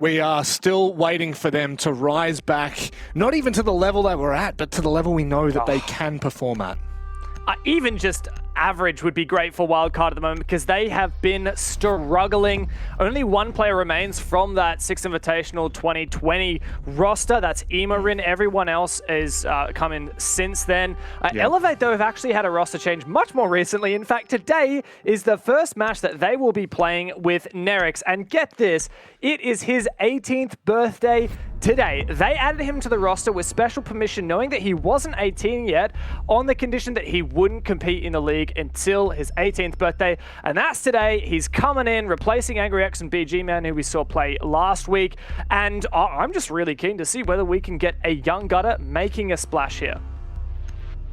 We are still waiting for them to rise back, not even to the level that we're at, but to the level we know that they can perform at. Even just average would be great for Wildcard at the moment because they have been struggling. Only one player remains from that Six Invitational 2020 roster. That's Emarin. Everyone else is coming since then. Elevate, though, have actually had a roster change much more recently. In fact, today is the first match that they will be playing with Nerix. And get this, it is his 18th birthday today. They added him to the roster with special permission, knowing that he wasn't 18 yet, on the condition that he wouldn't compete in the league until his 18th birthday. And that's today. He's coming in, replacing Angry X and BG Man, who we saw play last week. And I'm just really keen to see whether we can get a young gutter making a splash here.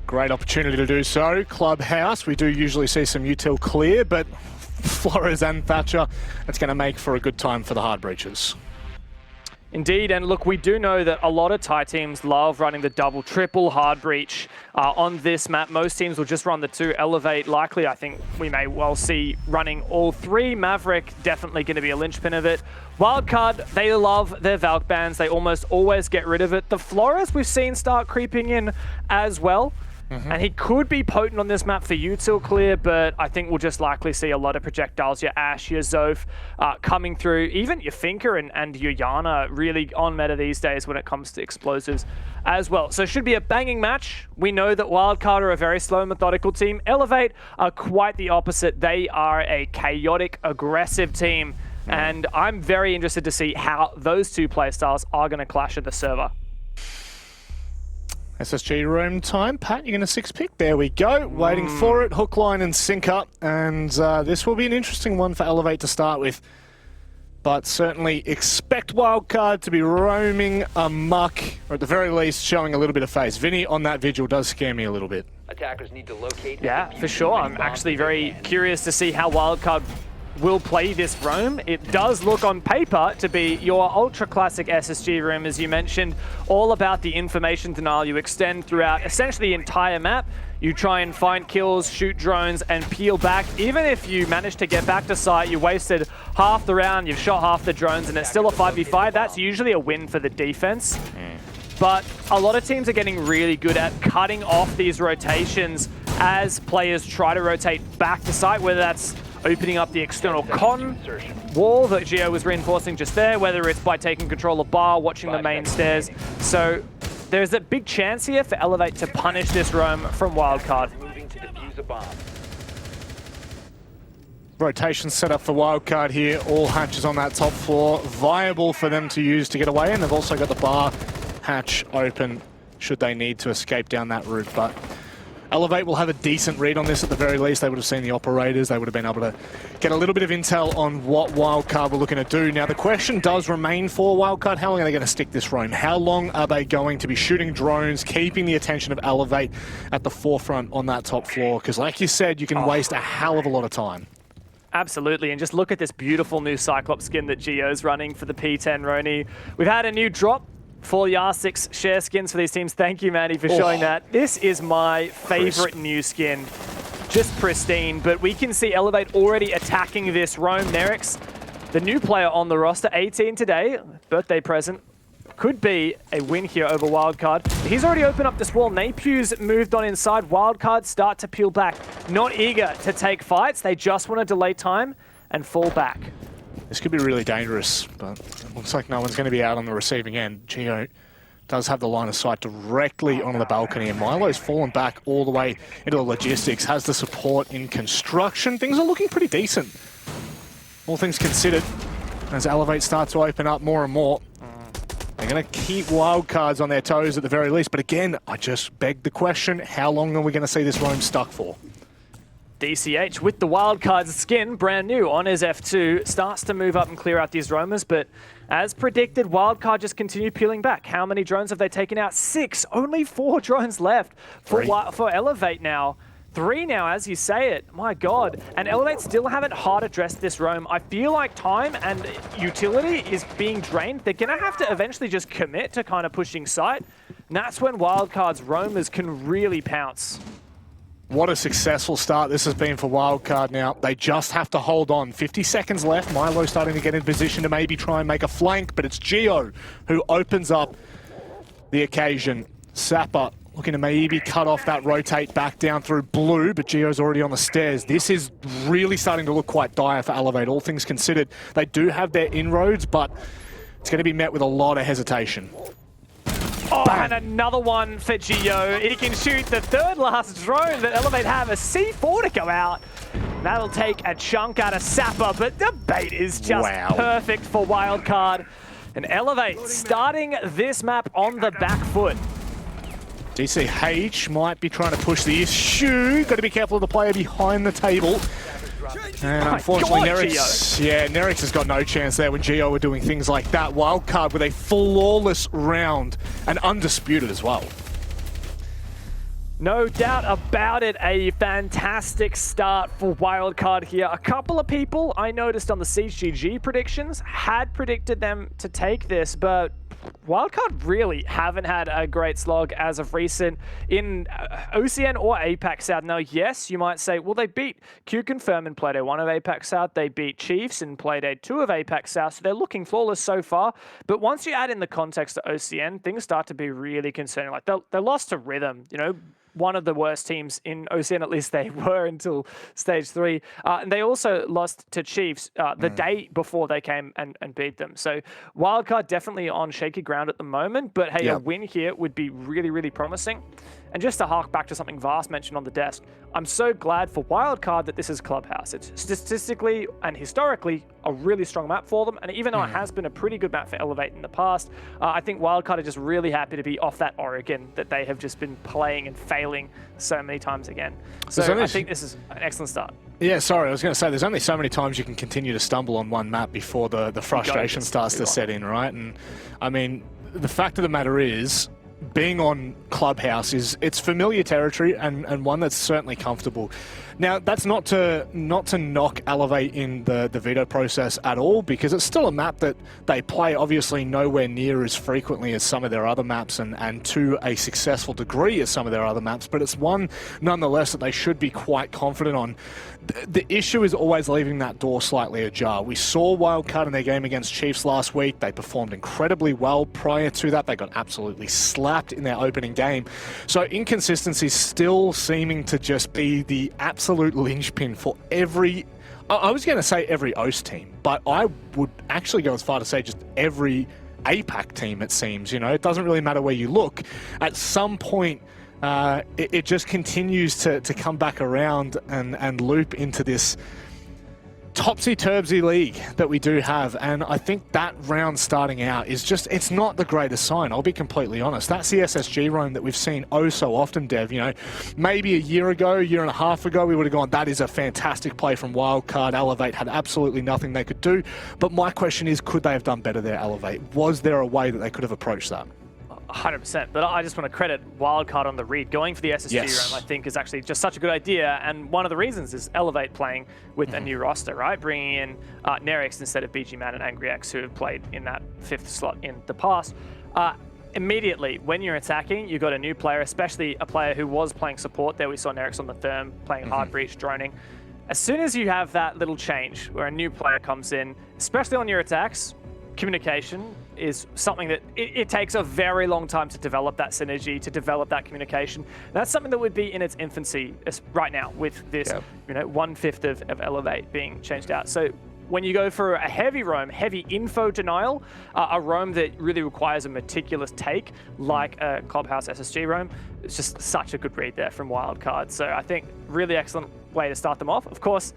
Great opportunity to do so. Clubhouse, we do usually see some util clear, but Flores and Thatcher, it's going to make for a good time for the hard breaches. Indeed, and look, we do know that a lot of Thai teams love running the double, triple hard breach on this map. Most teams will just run the two. Elevate, likely, I think we may well see running all three. Maverick, definitely going to be a linchpin of it. Wildcard, they love their Valk bans. They almost always get rid of it. The Flores we've seen start creeping in as well. And he could be potent on this map for util clear, but I think we'll just likely see a lot of projectiles. Your Ash, your Zoph coming through. Even your Finker and your Yana really on meta these days when it comes to explosives as well. So it should be a banging match. We know that Wildcard are a very slow, methodical team. Elevate are quite the opposite. They are a chaotic, aggressive team. And I'm very interested to see how those two playstyles are going to clash at the server. SSG room time. Pat, you're going to 6-pick. There we go. Waiting for it. Hook, line, and sinker. And this will be an interesting one for Elevate to start with. But certainly expect Wildcard to be roaming amok, or at the very least showing a little bit of face. Vinny on that vigil does scare me a little bit. Attackers need to locate. Yeah, for sure. I'm actually very curious to see how Wildcard will play this roam. It does look on paper to be your ultra classic SSG room, as you mentioned, all about the information denial you extend throughout essentially the entire map. You try and find kills, shoot drones, and peel back. Even if you manage to get back to site, you wasted half the round, you've shot half the drones, and it's still a 5v5. That's usually a win for the defense. But a lot of teams are getting really good at cutting off these rotations as players try to rotate back to site, whether that's opening up the external con wall that Gio was reinforcing just there, whether it's by taking control of bar, watching the main stairs. So there's a big chance here for Elevate to punish this roam from Wildcard. Rotation set up for Wildcard here. All hatches on that top floor. Viable for them to use to get away. And they've also got the bar hatch open should they need to escape down that route. But Elevate will have a decent read on this at the very least. They would have seen the operators. They would have been able to get a little bit of intel on what Wildcard were looking to do. Now, the question does remain for Wildcard. How long are they going to stick this roam? How long are they going to be shooting drones, keeping the attention of Elevate at the forefront on that top floor? Because like you said, you can waste a hell of a lot of time. Absolutely, and just look at this beautiful new Cyclops skin that Gio's running for the P10 Roni. We've had a new drop for the R6 share skins for these teams. Thank you, Manny, for showing that. This is my favorite new skin. Just pristine, but we can see Elevate already attacking this roam. Nerix, the new player on the roster, 18 today, birthday present. Could be a win here over Wildcard. He's already opened up this wall. Napew's moved on inside. Wildcard start to peel back. Not eager to take fights. They just want to delay time and fall back. This could be really dangerous, but it looks like no one's going to be out on the receiving end. Gio does have the line of sight directly onto the balcony, and Milo's fallen back all the way into the logistics, has the support in construction. Things are looking pretty decent, all things considered, as Elevate starts to open up more and more. They're going to keep Wildcards on their toes at the very least, but again, I just beg the question, how long are we going to see this roam stuck for? DCH with the Wildcard's skin, brand new on his F2, starts to move up and clear out these roamers, but as predicted, Wildcard just continue peeling back. How many drones have they taken out? 6, only 4 drones left for Elevate now. 3 now, as you say it. My God. And Elevate still haven't hard addressed this roam. I feel like time and utility is being drained. They're going to have to eventually just commit to kind of pushing site. And that's when Wildcard's roamers can really pounce. What a successful start this has been for Wildcard now. They just have to hold on. 50 seconds left. Milo starting to get in position to maybe try and make a flank, but it's Gio who opens up the occasion. Sapper looking to maybe cut off that rotate back down through blue, but Gio's already on the stairs. This is really starting to look quite dire for Elevate, all things considered. They do have their inroads, but it's going to be met with a lot of hesitation. Oh, and another one for Gio. He can shoot the third last drone that Elevate have, a C4 to go out. That'll take a chunk out of Sapper, but the bait is just perfect for Wildcard. And Elevate starting this map on the back foot. DCH might be trying to push the issue. Got to be careful of the player behind the table. And unfortunately, Nerix has got no chance there when Gio were doing things like that. Wildcard with a flawless round and undisputed as well. No doubt about it, a fantastic start for Wildcard here. A couple of people I noticed on the WCG predictions had predicted them to take this, but Wildcard really haven't had a great slog as of recent in OCN or APAC South. Now, yes, you might say, well, they beat Q-Confirm in Playday 1 of APAC South. They beat Chiefs in Playday 2 of APAC South, so they're looking flawless so far. But once you add in the context of OCN, things start to be really concerning. Like, they lost to Rhythm, you know, one of the worst teams in OCN, at least they were until stage 3. And they also lost to Chiefs the day before they came and beat them. So Wildcard definitely on shaky ground at the moment, but hey, a win here would be really, really promising. And just to hark back to something Vast mentioned on the desk, I'm so glad for Wildcard that this is Clubhouse. It's statistically and historically a really strong map for them, and even though it has been a pretty good map for Elevate in the past, I think Wildcard are just really happy to be off that Oregon that they have just been playing and failing so many times again. So I think this is an excellent start. Yeah, sorry, I was going to say, there's only so many times you can continue to stumble on one map before the frustration starts to set in, right? And I mean, the fact of the matter is, being on Clubhouse it's familiar territory and one that's certainly comfortable. Now, that's not to knock Elevate in the veto process at all, because it's still a map that they play obviously nowhere near as frequently as some of their other maps and to a successful degree as some of their other maps, but it's one nonetheless that they should be quite confident on. The issue is always leaving that door slightly ajar. We saw Wildcard in their game against Chiefs last week. They performed incredibly well. Prior to that, they got absolutely slapped in their opening game. So inconsistency still seeming to just be the absolute linchpin for every, I was going to say every OS team, but I would actually go as far to say just every APAC team, it seems. You know, it doesn't really matter where you look. At some point, it just continues to come back around and loop into this topsy-turvy league that we do have, and I think that round starting out is just, it's not the greatest sign, I'll be completely honest. That's the SSG roam that we've seen oh so often, Dev. You know, maybe a year ago, year and a half ago, we would have gone, that is a fantastic play from Wildcard. Elevate had absolutely nothing they could do, but my question is, could they have done better there, Elevate? Was there a way that they could have approached that? 100%, but I just want to credit Wildcard on the read. Going for the SSG roam, I think, is actually just such a good idea, and one of the reasons is Elevate playing with a new roster, right? Bringing in Nerix instead of BG Man and Angry X, who have played in that 5th slot in the past. Immediately, when you're attacking, you've got a new player, especially a player who was playing support. There we saw Nerix on the Therm, playing hard breach, droning. As soon as you have that little change, where a new player comes in, especially on your attacks, communication is something that it takes a very long time to develop that synergy, to develop that communication. That's something that would be in its infancy right now with this, you know, 1/5 of Elevate being changed out. So when you go for a heavy roam, heavy info denial, a roam that really requires a meticulous take, like a Clubhouse SSG roam, it's just such a good read there from Wildcard. So I think really excellent way to start them off. Of course,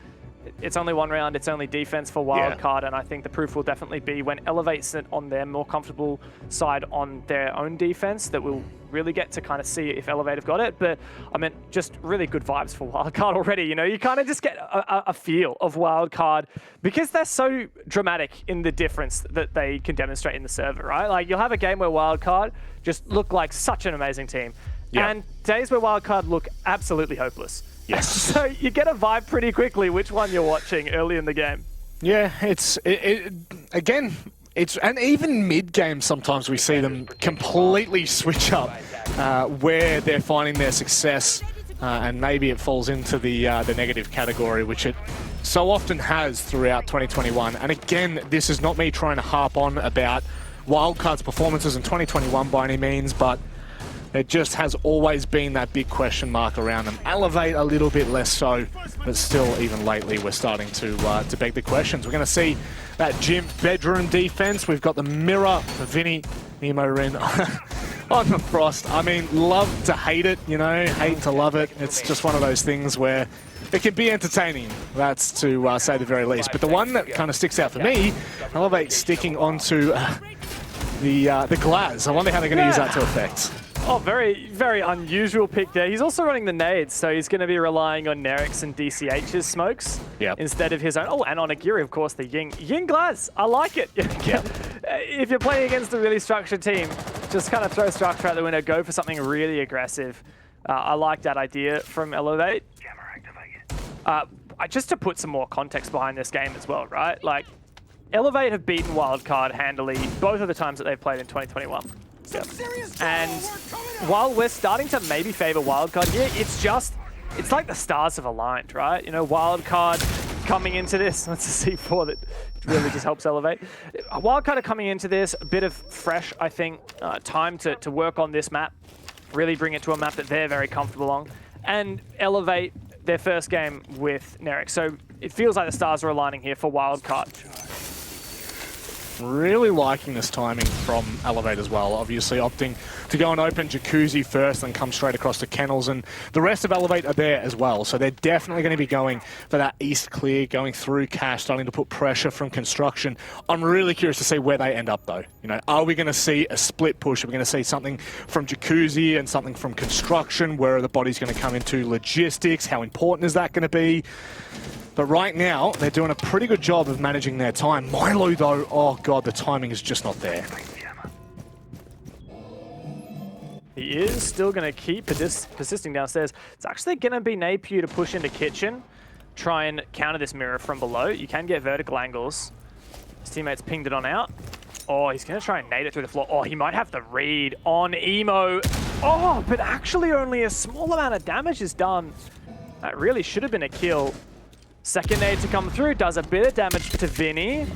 it's only one round, it's only defense for Wildcard, and I think the proof will definitely be when Elevate sit on their more comfortable side on their own defense that we'll really get to kind of see if Elevate have got it. But I mean, just really good vibes for Wildcard already. You know, you kind of just get a feel of Wildcard because they're so dramatic in the difference that they can demonstrate in the server, right? Like, you'll have a game where Wildcard just look like such an amazing team, and days where Wildcard look absolutely hopeless. Yes. So you get a vibe pretty quickly which one you're watching early in the game. Yeah, again, and even mid-game sometimes we see them completely switch up where they're finding their success. and maybe it falls into the negative category, which it so often has throughout 2021. And again, this is not me trying to harp on about Wildcard's performances in 2021 by any means, but it just has always been that big question mark around them. Elevate a little bit less so, but still, even lately, we're starting to beg the questions. We're going to see that gym bedroom defense. We've got the mirror for Vinny, Nemo Rin on the Frost. I mean, love to hate it, you know, hate to love it. It's just one of those things where it can be entertaining, that's to say the very least. But the one that kind of sticks out for me, Elevate sticking onto the glass. I wonder how they're going to use that to effect. Oh, very, very unusual pick there. He's also running the nades, so he's going to be relying on Nerix and DCH's smokes instead of his own. Oh, and on Agiri, of course, the Ying. Ying Glass, I like it. If you're playing against a really structured team, just kind of throw structure out the window, go for something really aggressive. I like that idea from Elevate. Just to put some more context behind this game as well, right? Like, Elevate have beaten Wildcard handily both of the times that they've played in 2021. And while we're starting to maybe favor Wildcard here, it's like the stars have aligned, right? You know, Wildcard coming into this, that's a C4 that really just helps Elevate. Wildcard are coming into this, a bit of fresh, I think, time to work on this map, really bring it to a map that they're very comfortable on, and Elevate their first game with Nerix. So it feels like the stars are aligning here for Wildcard. Really liking this timing from Elevate as well. Obviously opting to go and open Jacuzzi first and come straight across to Kennels, and the rest of Elevate are there as well. So they're definitely going to be going for that east clear, going through cash, starting to put pressure from construction. I'm really curious to see where they end up though. You know, are we going to see a split push? Are we going to see something from Jacuzzi and something from construction? Where are the bodies going to come into logistics? How important is that going to be? But right now, they're doing a pretty good job of managing their time. Milo, though, oh god, the timing is just not there. He is still going to keep persisting downstairs. It's actually going to be Napier to push into kitchen, try and counter this mirror from below. You can get vertical angles. His teammates pinged it on out. Oh, he's going to try and nade it through the floor. Oh, he might have the read on Emo. Oh, but actually only a small amount of damage is done. That really should have been a kill. Second nade to come through, does a bit of damage to Vinny.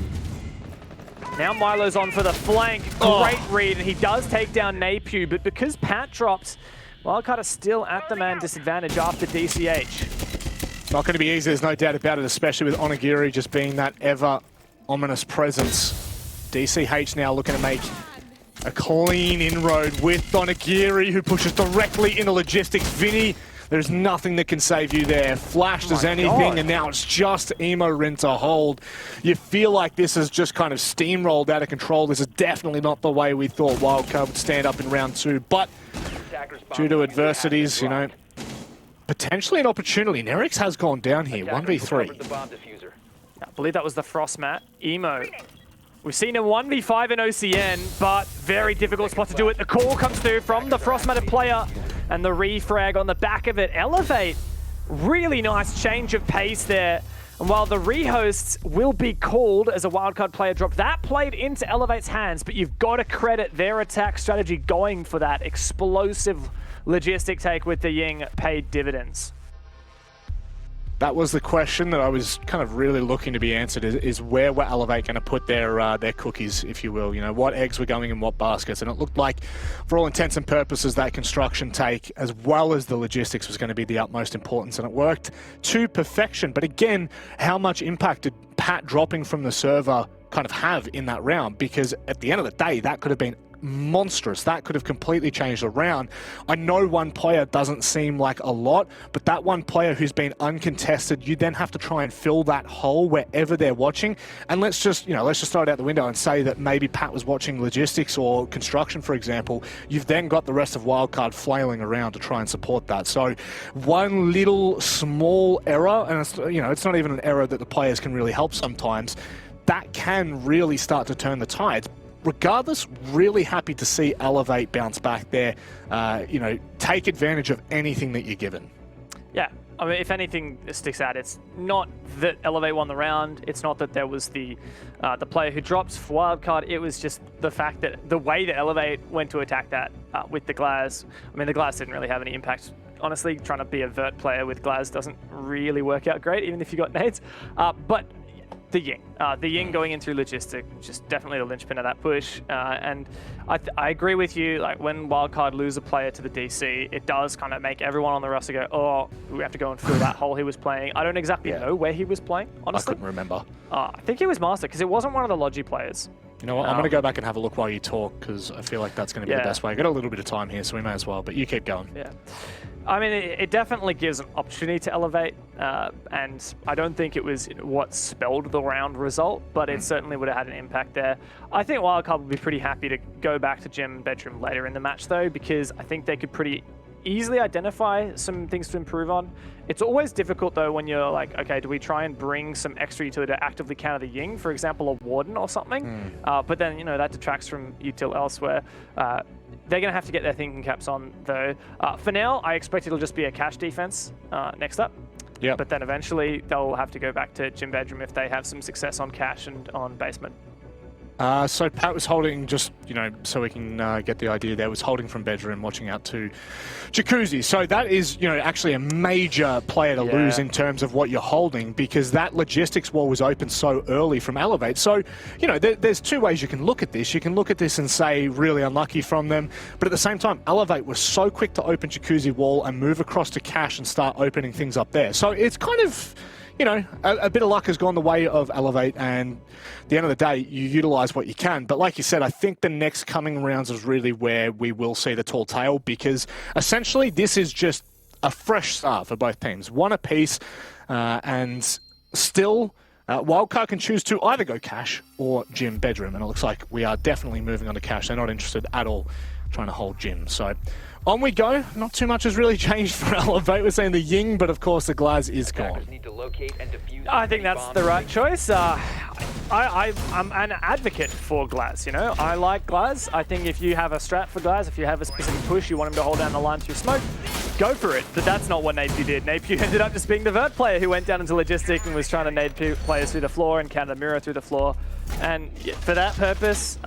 Now Milo's on for the flank. Great read, and he does take down Napier, but because Pat dropped, Wildcard is still at the man disadvantage after DCH. Not going to be easy, there's no doubt about it, especially with Onigiri just being that ever ominous presence. DCH now looking to make a clean inroad with Onigiri, who pushes directly into logistics. Vinny, there's nothing that can save you there. Flashed as anything, and now it's just Emo Rin to hold. You feel like this is just kind of steamrolled out of control. This is definitely not the way we thought Wildcard would stand up in round two, but due to adversities, you know, potentially an opportunity. Nerix has gone down here, 1v3. I believe that was the Frost mat. Emo. We've seen a 1v5 in OCN, but very difficult spot to do it. The call comes through from the Frostmatted player, and the refrag on the back of it. Elevate, really nice change of pace there. And while the rehosts will be called as a Wildcard player drop, that played into Elevate's hands, but you've got to credit their attack strategy going for that explosive logistic take with the Ying paid dividends. That was the question that I was kind of really looking to be answered, is where were Elevate going to put their cookies, if you will. You know, what eggs were going in what baskets. And it looked like, for all intents and purposes, that construction take, as well as the logistics, was going to be the utmost importance. And it worked to perfection. But again, how much impact did Pat dropping from the server kind of have in that round? Because at the end of the day, that could have been monstrous. That could have completely changed the round. I know one player doesn't seem like a lot, but that one player who's been uncontested, you then have to try and fill that hole wherever they're watching. And let's just throw it out the window and say that maybe Pat was watching logistics or construction, for example. You've then got the rest of Wildcard flailing around to try and support that. So one little small error, and it's not even an error that the players can really help sometimes, that can really start to turn the tides. Regardless, really happy to see Elevate bounce back there. Take advantage of anything that you're given. Yeah, I mean, if anything sticks out, it's not that Elevate won the round. It's not that there was the player who drops for Wildcard. It was just the fact that the way that Elevate went to attack that with the Glass. I mean, the Glass didn't really have any impact honestly, trying to be a vert player with Glaz doesn't really work out great, even if you got nades. But the Ying going in through logistic, just definitely the linchpin of that push. And I agree with you, like when Wildcard lose a player to the DC, it does kind of make everyone on the roster go, oh, we have to go and fill that hole he was playing. I don't exactly know where he was playing, honestly. I couldn't remember. I think he was Master, because it wasn't one of the Logi players. You know what, I'm going to go back and have a look while you talk, because I feel like that's going to be the best way. I've got a little bit of time here, so we may as well, but you keep going. Yeah. I mean, it definitely gives an opportunity to elevate, and I don't think it was what spelled the round result, but it certainly would have had an impact there. I think Wildcard would be pretty happy to go back to gym bedroom later in the match, though, because I think they could pretty easily identify some things to improve on. It's always difficult, though, when you're like, okay, do we try and bring some extra utility to actively counter the Ying, for example, a Warden or something? But then, you know, that detracts from util elsewhere. They're going to have to get their thinking caps on, though. For now, I expect it'll just be a cash defense next up. Yeah. But then eventually, they'll have to go back to gym bedroom if they have some success on cash and on basement. So Pat was holding, just, you know, so we can get the idea there, was holding from bedroom, watching out to Jacuzzi. So that is, you know, actually a major player to lose in terms of what you're holding, because that logistics wall was open so early from Elevate. So, you know, there's two ways you can look at this. You can look at this and say, really unlucky from them. But at the same time, Elevate was so quick to open Jacuzzi wall and move across to cash and start opening things up there. So it's kind of, you know, a bit of luck has gone the way of Elevate, and at the end of the day, you utilize what you can. But like you said, I think the next coming rounds is really where we will see the tall tale, because essentially this is just a fresh start for both teams. One apiece, and still, Wildcard can choose to either go cash or gym bedroom, and it looks like we are definitely moving on to cash. They're not interested at all trying to hold gym. So on we go. Not too much has really changed for Elevate. We're saying the Ying, but of course the Glaz is gone. I think that's the right choice. I'm an advocate for Glaz, you know. I like Glaz. I think if you have a strat for Glaz, if you have a specific push, you want him to hold down the line through smoke, go for it. But that's not what Napew did. Napew ended up just being the vert player who went down into logistic and was trying to nade players through the floor and counter the mirror through the floor. And for that purpose,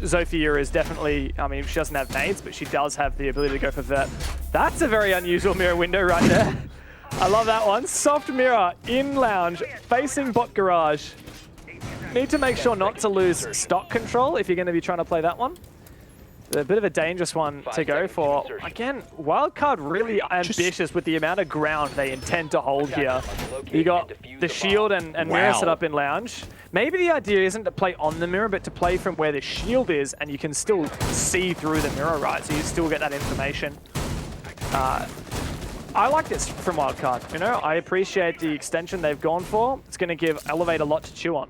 Zofia is definitely, I mean, she doesn't have nades, but she does have the ability to go for vert. That's a very unusual mirror window right there. I love that one. Soft mirror in lounge, facing bot garage. Need to make sure not to lose stock control if you're going to be trying to play that one. A bit of a dangerous one to go for. Again, Wildcard really ambitious with the amount of ground they intend to hold here. You got the shield and mirror set up in lounge. Maybe the idea isn't to play on the mirror, but to play from where the shield is, and you can still see through the mirror, right? So you still get that information. I like this from Wildcard, you know? I appreciate the extension they've gone for. It's going to give Elevate a lot to chew on.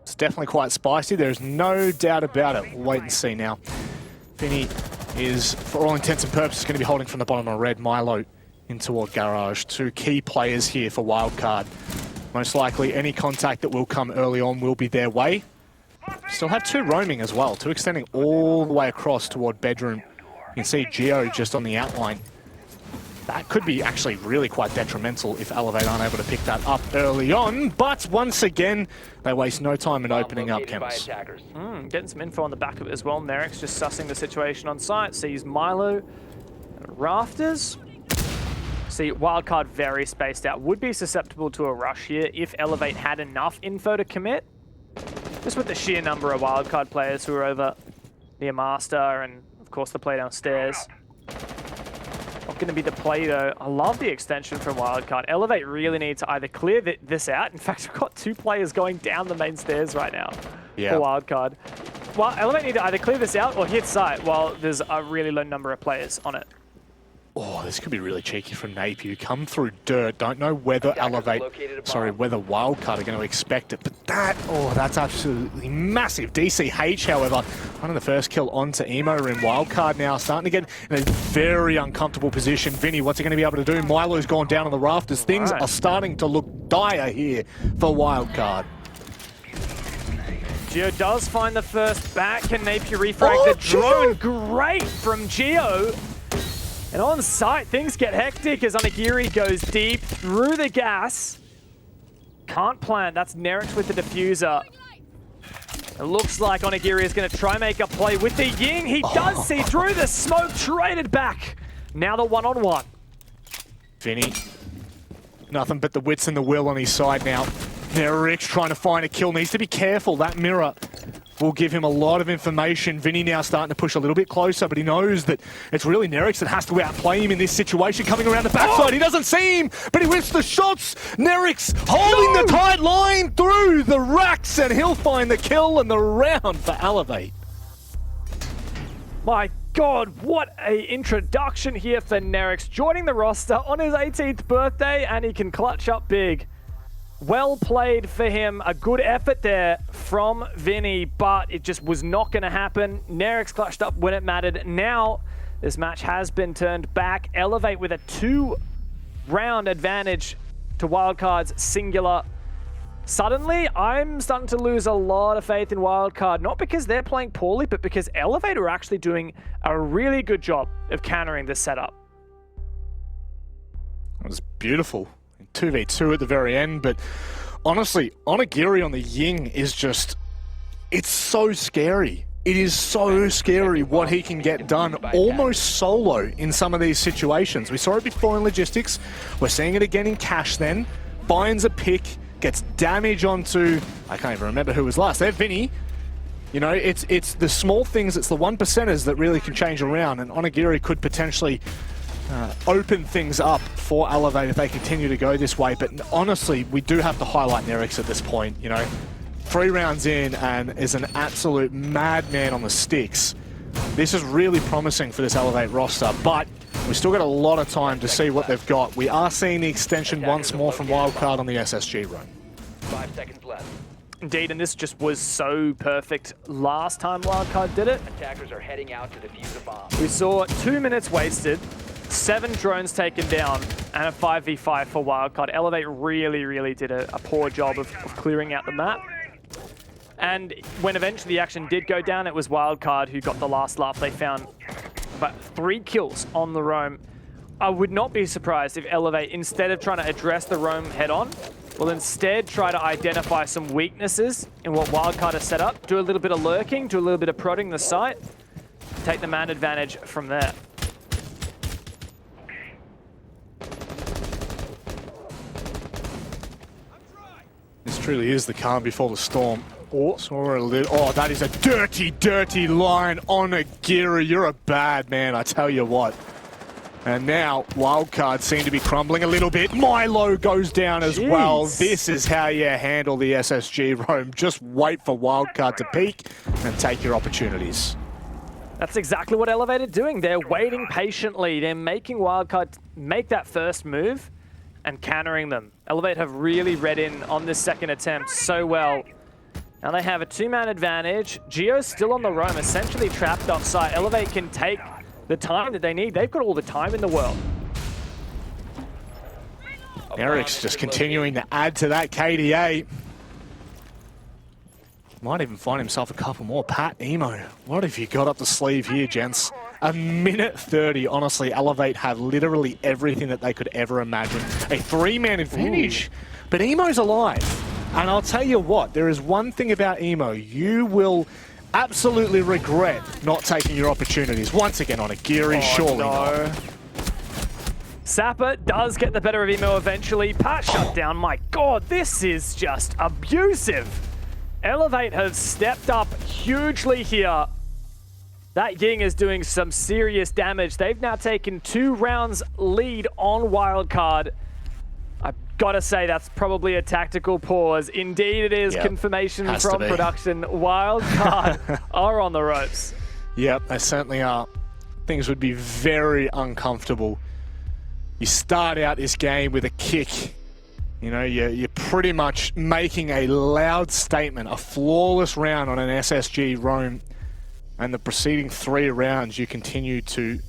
It's definitely quite spicy. There's no doubt about it. We'll wait and see now. Vinny is, for all intents and purposes, going to be holding from the bottom of red. Milo in toward garage. Two key players here for Wildcard. Most likely any contact that will come early on will be their way. Still have two roaming as well, two extending all the way across toward bedroom. You can see Geo just on the outline. That could be actually really quite detrimental if Elevate aren't able to pick that up early on. But once again, they waste no time in opening up chemicals. Getting some info on the back of it as well. Nerek's just sussing the situation on site. Sees Milo. Rafters. See, Wildcard very spaced out. Would be susceptible to a rush here if Elevate had enough info to commit. Just with the sheer number of Wildcard players who are over near Master and, of course, the play downstairs. Not going to be the play, though. I love the extension from Wildcard. Elevate really need to either clear this out. In fact, we've got two players going down the main stairs right now for Wildcard. Well, Elevate need to either clear this out or hit site while there's a really low number of players on it. Oh, this could be really cheeky from Napew. Come through dirt. Don't know whether whether Wildcard are going to expect it. But that's absolutely massive. DCH, however, running the first kill onto Emo in Wildcard now, starting to get in a very uncomfortable position. Vinny, what's he going to be able to do? Milo's gone down on the rafters. Things are starting to look dire here for Wildcard. Geo does find the first back. Can Napew refrag the drone? Great from Geo. And on site, things get hectic as Onigiri goes deep through the gas. Can't plant. That's Nerix with the diffuser. It looks like Onigiri is going to try and make a play with the Ying. He does see through the smoke, traded back. Now the one-on-one. Vinny, nothing but the wits and the will on his side now. Nerix trying to find a kill. Needs to be careful. That mirror will give him a lot of information. Vinny now starting to push a little bit closer, but he knows that it's really Nerix that has to outplay him in this situation. Coming around the backside, He doesn't see him, but he whips the shots. Nerix holding the tight line through the racks, and he'll find the kill and the round for Elevate. My God, what a introduction here for Nerix, joining the roster on his 18th birthday, and he can clutch up big. Well played for him. A good effort there from Vinny, but it just was not going to happen. Nerix clutched up when it mattered. Now, this match has been turned back. Elevate with a 2-round advantage to Wildcard's singular. Suddenly, I'm starting to lose a lot of faith in Wildcard, not because they're playing poorly, but because Elevate are actually doing a really good job of countering this setup. It was beautiful. 2v2 at the very end, but honestly, Onigiri on the Ying is just, it's so scary. It is so scary what he can get done almost solo in some of these situations. We saw it before in Logistics. We're seeing it again in Cash then. Finds a pick, gets damage onto, I can't even remember who was last. There, Vinny. You know, it's the small things, it's the 1%ers that really can change around, and Onigiri could potentially open things up for Elevate if they continue to go this way. But honestly, we do have to highlight Nerix at this point. You know, 3 rounds in and is an absolute madman on the sticks. This is really promising for this Elevate roster, but we've still got a lot of time to see what they've got. We are seeing the extension once more from Wildcard on the SSG run. 5 seconds left. Indeed, and this just was so perfect last time Wildcard did it. Attackers are heading out to defuse a bomb. We saw 2 minutes wasted, 7 drones taken down, and a 5v5 for Wildcard. Elevate really did a poor job of clearing out the map. And when eventually the action did go down, it was Wildcard who got the last laugh. They found about 3 kills on the roam. I would not be surprised if Elevate, instead of trying to address the roam head-on, will instead try to identify some weaknesses in what Wildcard has set up, do a little bit of lurking, do a little bit of prodding the site, take the man advantage from there. This truly is the calm before the storm. Oh, that is a dirty line. Onigiri, you're a bad man, I tell you what. And now, Wildcard seem to be crumbling a little bit. Milo goes down as well. This is how you handle the SSG roam. Just wait for Wildcard to peak and take your opportunities. That's exactly what Elevate are doing. They're waiting patiently. They're making Wildcard make that first move and countering them. Elevate have really read in on this second attempt so well. Now they have a 2-man advantage. Geo's still on the roam, essentially trapped offsite. Elevate can take the time that they need. They've got all the time in the world. Eric's just continuing to add to that KDA. Might even find himself a couple more. Pat Emo, what have you got up the sleeve here, gents? 1:30, honestly, Elevate have literally everything that they could ever imagine. A 3-man advantage, but Emo's alive. And I'll tell you what, there is one thing about Emo. You will absolutely regret not taking your opportunities. Once again on a Geary, surely not. Sapper does get the better of Emo eventually. Pat shut down. My God, this is just abusive. Elevate has stepped up hugely here. That Ying is doing some serious damage. They've now taken 2 rounds lead on Wildcard. I've got to say that's probably a tactical pause. Indeed it is. Yep. Confirmation from production. Wildcard are on the ropes. Yep, they certainly are. Things would be very uncomfortable. You start out this game with a kick. You know, you're pretty much making a loud statement, a flawless round on an SSG roam. And the preceding 3 rounds, you continue to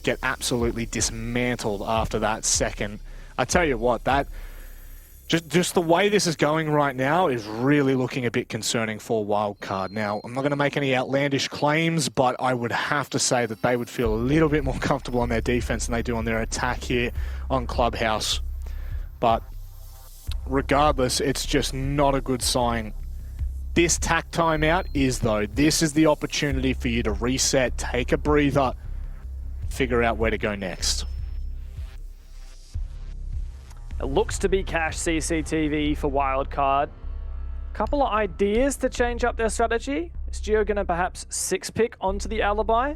get absolutely dismantled after that second. I tell you what, that just the way this is going right now is really looking a bit concerning for Wildcard. Now, I'm not going to make any outlandish claims, but I would have to say that they would feel a little bit more comfortable on their defense than they do on their attack here on Clubhouse. But regardless, it's just not a good sign. This tack timeout is, though, this is the opportunity for you to reset, take a breather, figure out where to go next. It looks to be cache CCTV for Wildcard. Couple of ideas to change up their strategy. Is Geo going to perhaps 6-pick onto the alibi?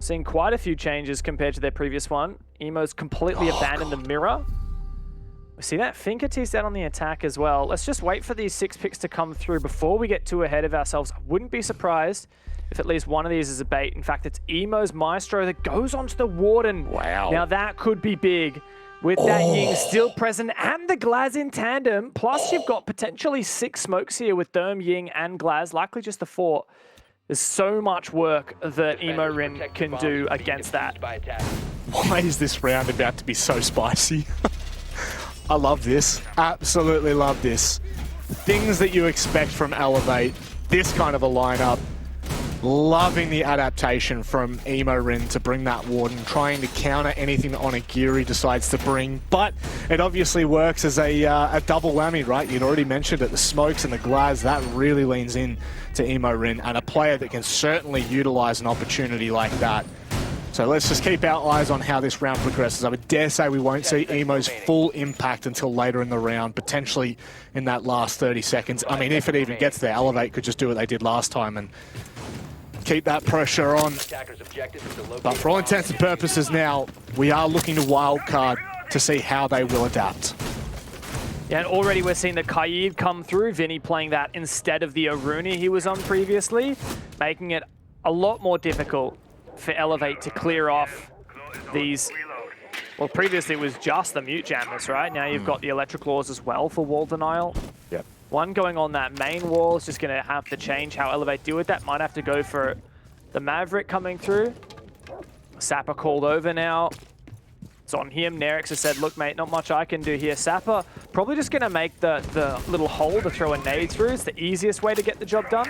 Seeing quite a few changes compared to their previous one. Emo's completely abandoned the mirror. We see that Finkerty's down on the attack as well. Let's just wait for these 6 picks to come through before we get too ahead of ourselves. I wouldn't be surprised if at least one of these is a bait. In fact, it's Emo's Maestro that goes onto the Warden. Wow. Now that could be big with that Ying still present and the Glaz in tandem. Plus you've got potentially 6 smokes here with Therm, Ying and Glaz, likely just the 4. There's so much work that Emo Rin can do against that. Why is this round about to be so spicy? I love this. Absolutely love this. Things that you expect from Elevate. This kind of a lineup. Loving the adaptation from Emo Rin to bring that Warden, trying to counter anything that Onigiri decides to bring. But it obviously works as a double whammy, right? You'd already mentioned it, the smokes and the Glaz, that really leans in to Emo Rin, and a player that can certainly utilize an opportunity like that. So let's just keep our eyes on how this round progresses. I would dare say we won't see Emo's full impact until later in the round, potentially in that last 30 seconds. I mean, if it even gets there, Elevate could just do what they did last time and keep that pressure on. But for all intents and purposes now, we are looking to Wildcard to see how they will adapt. Yeah, and already we're seeing the Kaid come through. Vinny playing that instead of the Aruni he was on previously, making it a lot more difficult for Elevate to clear off these. Well, previously it was just the mute jammers, right? Now you've got the electric claws as well for wall denial. Yep. One going on that main wall is just going to have to change how Elevate deal with that. Might have to go for the Maverick coming through. Sapper called over now. It's on him. Nerix has said, look, mate, not much I can do here. Sapper probably just going to make the little hole to throw a nade through. It's the easiest way to get the job done.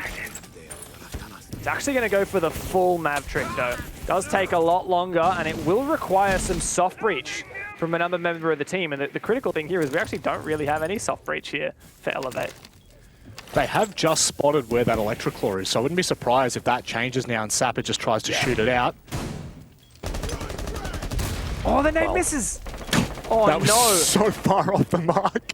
It's actually going to go for the full Mav trick, though. Does take a lot longer, and it will require some soft breach from another member of the team. And the critical thing here is we actually don't really have any soft breach here for Elevate. They have just spotted where that electric claw is, so I wouldn't be surprised if that changes now and Sapper just tries to shoot it out. Oh, the nade misses! Oh, that was no. so far off the mark.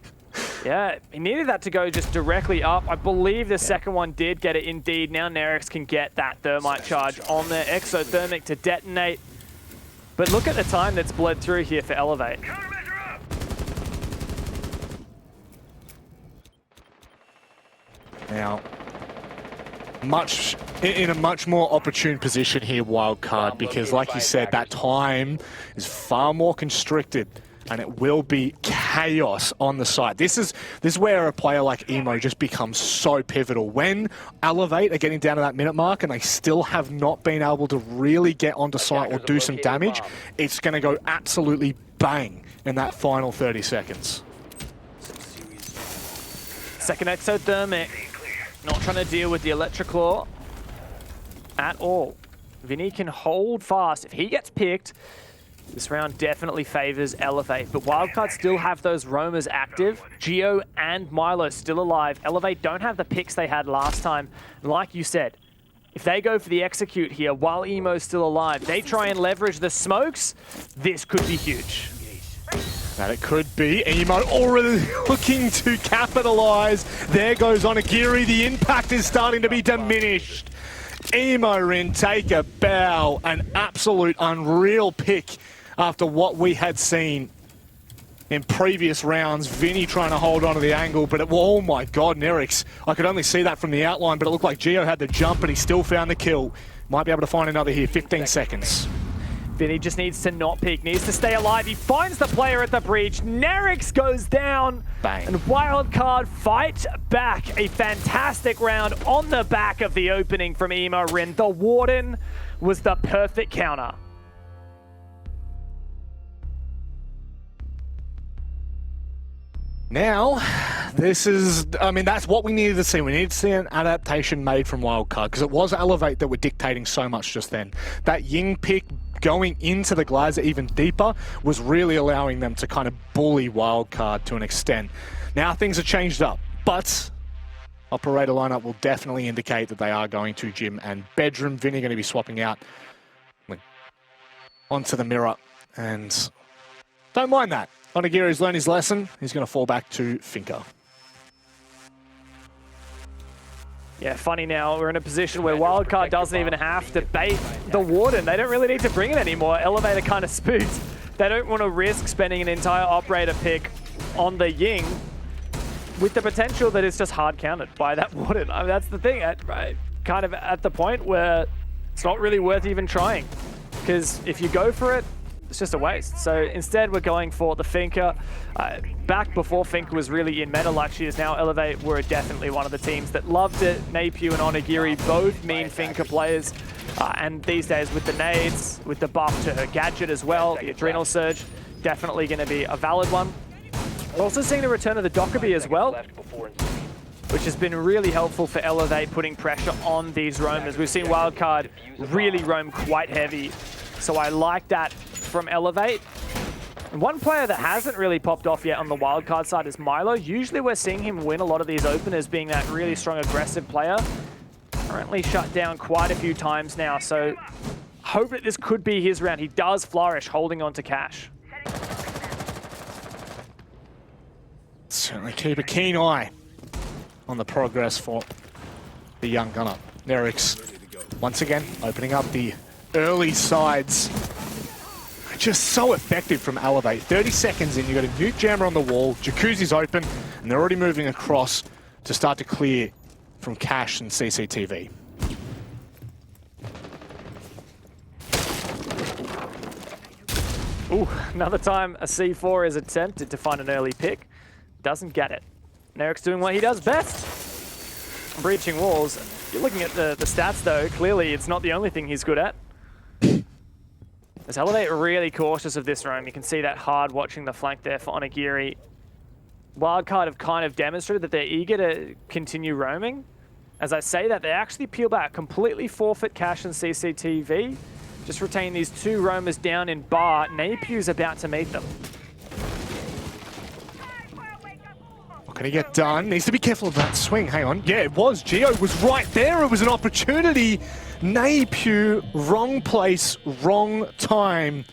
Yeah, he needed that to go just directly up. I believe the second one did get it indeed. Now Nerix can get that thermite charge on there. Exothermic to detonate. But look at the time that's bled through here for Elevate. Now, in a much more opportune position here, Wildcard, because like you said, that time is far more constricted and it will be chaos on the site. This is where a player like Emo just becomes so pivotal. When Elevate are getting down to that minute mark and they still have not been able to really get onto site or do some damage, it's going to go absolutely bang in that final 30 seconds. Second exothermic. Not trying to deal with the electric claw at all. Vinny can hold fast. If he gets picked, this round definitely favors Elevate. But Wildcard still have those roamers active. Geo and Milo still alive. Elevate don't have the picks they had last time. And like you said, if they go for the execute here while Emo's still alive, they try and leverage the smokes, this could be huge. That it could be. Emo already looking to capitalize. There goes Onigiri. The impact is starting to be diminished. Emo Rin take a bow. An absolute unreal pick after what we had seen in previous rounds. Vinny trying to hold on to the angle, but oh my god, Nerix. I could only see that from the outline, but it looked like Geo had the jump, but he still found the kill. Might be able to find another here. 15 seconds. Vinny just needs to not peek, needs to stay alive. He finds the player at the breach. Nerix goes down. Bang. And Wildcard fight back. A fantastic round on the back of the opening from Emo Rin. The Warden was the perfect counter. Now, this is, I mean, that's what we needed to see. We needed to see an adaptation made from Wildcard, because it was Elevate that were dictating so much just then. That Ying pick going into the Glazer even deeper was really allowing them to kind of bully Wildcard to an extent. Now things have changed up, but operator lineup will definitely indicate that they are going to gym and bedroom. Vinny going to be swapping out onto the mirror. And don't mind that. Onigiri's learned his lesson. He's going to fall back to Finca. Yeah, funny now, we're in a position where Wildcard doesn't even have to bait the Warden. They don't really need to bring it anymore. Elevator kind of spooked. They don't want to risk spending an entire operator pick on the Ying with the potential that it's just hard counted by that Warden. I mean, that's the thing, kind of at the point where it's not really worth even trying. Because if you go for it, it's just a waste. So instead, we're going for the Finca. Back before Finca was really in meta like she is now, Elevate were definitely one of the teams that loved it. Napew and Onigiri, both mean Finca players. And these days with the nades, with the buff to her gadget as well, the Adrenal Surge, definitely going to be a valid one. We're also seeing the return of the Dockerby as well, which has been really helpful for Elevate, putting pressure on these roamers. We've seen Wildcard really roam quite heavy, so I like that from Elevate. And one player that hasn't really popped off yet on the Wildcard side is Milo. Usually we're seeing him win a lot of these openers, being that really strong aggressive player. Currently shut down quite a few times now, so hope that this could be his round. He does flourish holding on to cash. Certainly keep a keen eye on the progress for the young gunner. Nerix, once again, opening up the early sides. Just so effective from Elevate. 30 seconds in, you've got a nuke jammer on the wall, Jacuzzi's open, and they're already moving across to start to clear from Cash and CCTV. Ooh, another time a C4 is attempted to find an early pick. Doesn't get it. Nerix doing what he does best. Breaching walls. You're looking at the stats though, clearly it's not the only thing he's good at. As Elevate really cautious of this roam. You can see that hard watching the flank there for Onigiri. Wildcard have kind of demonstrated that they're eager to continue roaming. As I say that, they actually peel back, completely forfeit Cash and CCTV. Just retain these two roamers down in bar. Napew's about to meet them. What can he get done? Needs to be careful of that swing. Hang on. Yeah, it was. Geo was right there. It was an opportunity. Napew, wrong place, wrong time.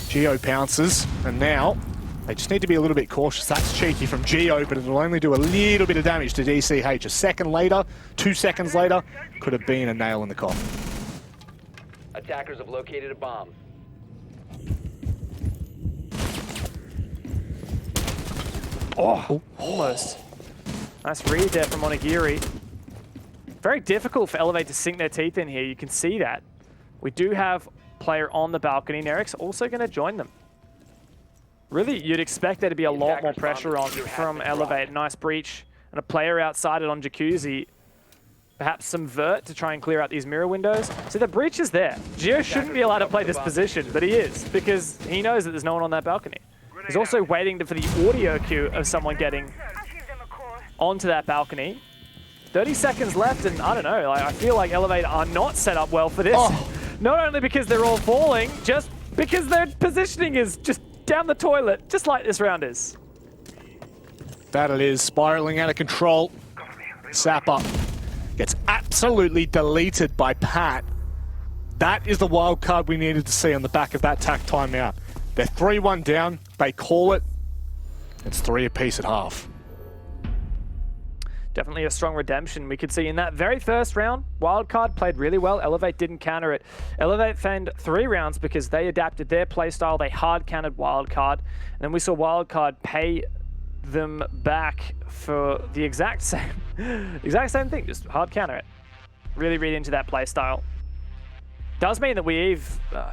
Geo pounces, and now they just need to be a little bit cautious. That's cheeky from Geo, but it'll only do a little bit of damage to DCH. A second later, 2 seconds later, could have been a nail in the coffin. Attackers have located a bomb. Oh, almost. Nice read there from Onigiri. Very difficult for Elevate to sink their teeth in here. You can see that. We do have player on the balcony. Nerix also going to join them. Really, you'd expect there to be a lot more pressure on from Elevate. Nice breach and a player outside it on Jacuzzi. Perhaps some vert to try and clear out these mirror windows. So the breach is there. Geo shouldn't be allowed to play this position, but he is, because he knows that there's no one on that balcony. He's also waiting for the audio cue of someone getting onto that balcony. 30 seconds left, and I don't know, I feel like Elevate are not set up well for this. Oh. Not only because they're all falling, just because their positioning is just down the toilet, just like this round is. That it is, spiraling out of control. Sapper gets absolutely deleted by Pat. That is the wild card we needed to see on the back of that tack timeout. They're 3-1 down, they call it. It's 3 apiece at half. Definitely a strong redemption. We could see in that very first round, Wildcard played really well. Elevate didn't counter it. Elevate fanned 3 rounds because they adapted their playstyle. They hard countered Wildcard. And then we saw Wildcard pay them back for the exact same thing, just hard counter it. Really read into that playstyle. Does mean that we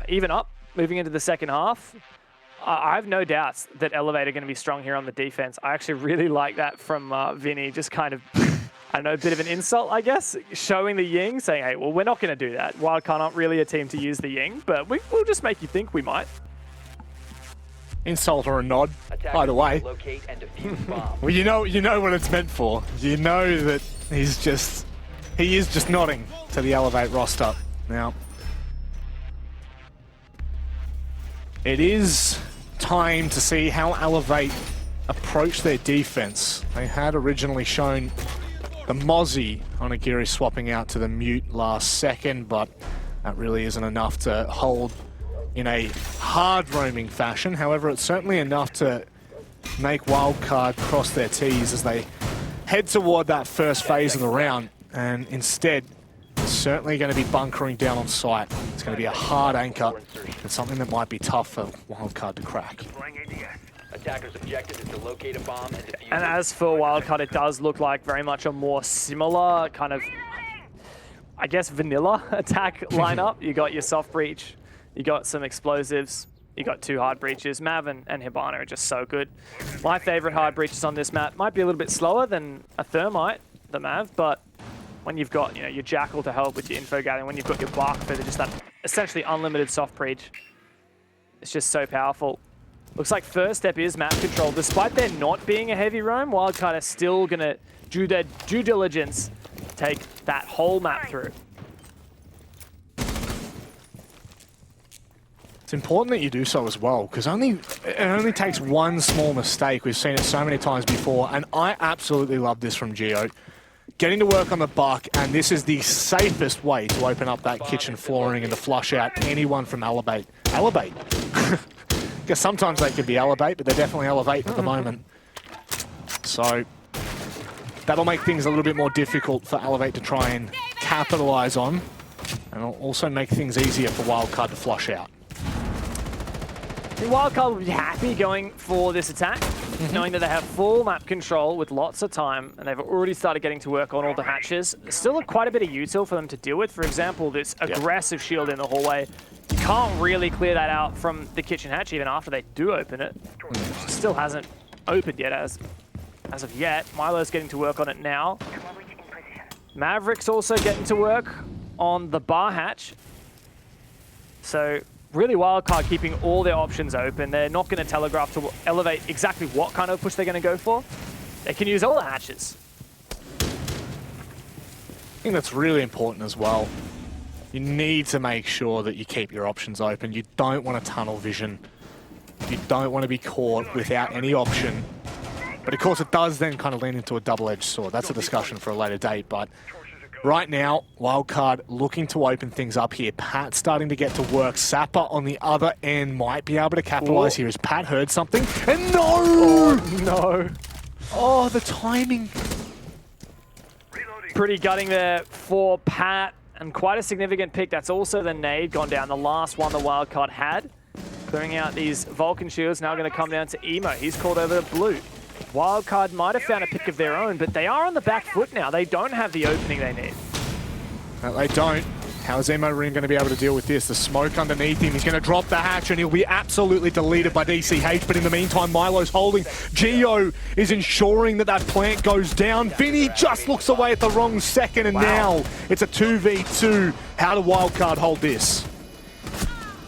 even up moving into the second half. I have no doubts that Elevate are going to be strong here on the defense. I actually really like that from Vinny, just kind of, I don't know, a bit of an insult, I guess, showing the Ying, saying, hey, well, we're not going to do that. Wildcard aren't really a team to use the Ying, but we'll just make you think we might. Insult or a nod, either way. Well, you know what it's meant for. You know that he is just nodding to the Elevate roster. Now, it is time to see how Elevate approach their defense. They had originally shown the Mozzie Onigiri swapping out to the mute last second, but that really isn't enough to hold in a hard roaming fashion. However, it's certainly enough to make Wildcard cross their T's as they head toward that first phase of the round. And instead, it's certainly going to be bunkering down on site. It's going to be a hard anchor. It's something that might be tough for Wildcard to crack. Attackers' objective is to locate a bomb and defuse And it. as for Wildcard, it does look like very much a more similar kind of, I guess, vanilla attack lineup. You got your soft breach, you got some explosives, you got 2 hard breaches. Mav and Hibana are just so good. My favorite hard breaches on this map might be a little bit slower than a Thermite, the Mav, but when you've got your Jackal to help with your info gathering, when you've got your Bark Feather, just that essentially unlimited soft breach, it's just so powerful. Looks like first step is map control. Despite there not being a heavy roam, Wildcard are still going to do their due diligence, take that whole map through. It's important that you do so as well, because it only takes one small mistake. We've seen it so many times before, and I absolutely love this from Geo. Getting to work on the buck, and this is the safest way to open up that kitchen flooring and to flush out anyone from Elevate. Elevate? Guess sometimes they could be Elevate, but they're definitely Elevate at the moment. So that'll make things a little bit more difficult for Elevate to try and capitalize on, and it'll also make things easier for Wildcard to flush out. Wildcard will be happy going for this attack, knowing that they have full map control with lots of time, and they've already started getting to work on all the hatches. There's still quite a bit of util for them to deal with. For example, this aggressive shield in the hallway. You can't really clear that out from the kitchen hatch even after they do open it. It still hasn't opened yet as of yet. Milo's getting to work on it now. Maverick's also getting to work on the bar hatch. So really Wildcard keeping all their options open. They're not going to telegraph to Elevate exactly what kind of push they're going to go for. They can use all the hatches. I think that's really important as well. You need to make sure that you keep your options open. You don't want a tunnel vision. You don't want to be caught without any option. But of course it does then kind of lean into a double-edged sword. That's a discussion for a later date, but right now, Wildcard looking to open things up here. Pat starting to get to work. Sapper on the other end might be able to capitalize here. Has Pat heard something? And no! Oh, no. Oh, the timing. Pretty gutting there for Pat, and quite a significant pick. That's also the nade gone down, the last one the Wildcard had. Clearing out these Vulcan shields, now going to come down to Emo. He's called over to Blue. Wildcard might have found a pick of their own, but they are on the back foot now. They don't have the opening they need. No, they don't. How's Emo Ring going to be able to deal with this? The smoke underneath him. He's going to drop the hatch and he'll be absolutely deleted by DCH. But in the meantime, Milo's holding. Geo is ensuring that that plant goes down. Vinny just looks away at the wrong second, and now it's a 2v2. How do Wildcard hold this?